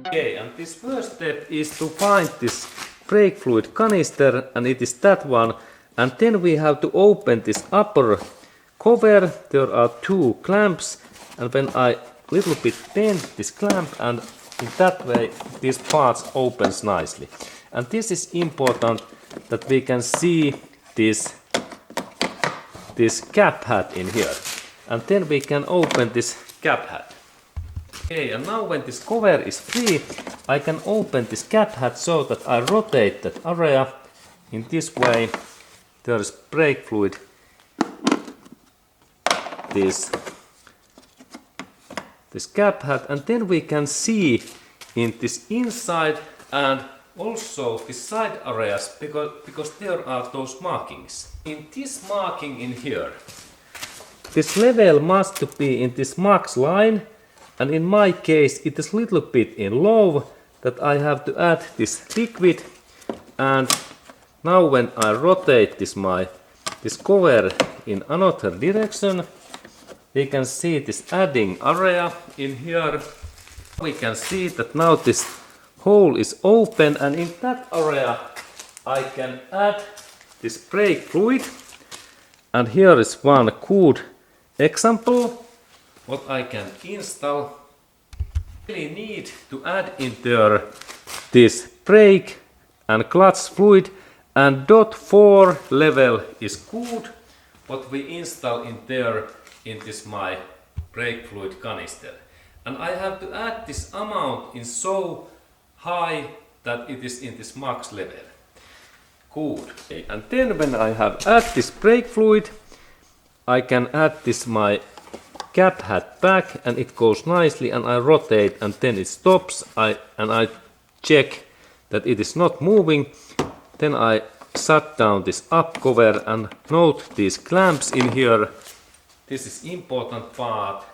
Okay, and this first step is to find this brake fluid canister, and it is that one. And then we have to open this upper cover. There are two clamps, and when I little bit bend this clamp, and in that way these parts opens nicely. And this is important that we can see this cap hat in here, and then we can open this cap hat. Okay, and now when this cover is free, I can open this cap hat so that I rotate that area in this way. There is brake fluid, this cap hat, and then we can see in this inside and also the side areas because there are those markings. In this marking in here, this level must be in this max line, and in my case it is little bit in low that I have to add this liquid. And now when I rotate this cover in another direction, we can see this adding area in here. We can see that now this hole is open, and in that area I can add this brake fluid. And here is one good example what I can install. We need to add in there this brake and clutch fluid, and .4 level is good what we install in there in this my brake fluid canister. And I have to add this amount in so high that it is in this max level. Good. Okay. And then when I have add this brake fluid, I can add this my cap hat back, and it goes nicely, and I rotate, and then it stops. And I check that it is not moving. Then I shut down this up cover and note these clamps in here. This is important part,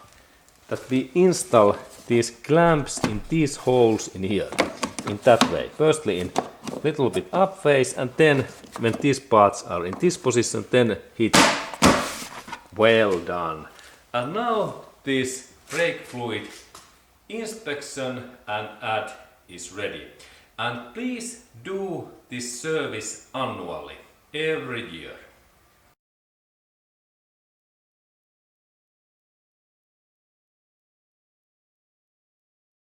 that we install these clamps in these holes in here, in that way. Firstly in little bit up phase, and then when these parts are in this position, then hit. Well done. And now this brake fluid inspection and add is ready. And please do this service annually, every year.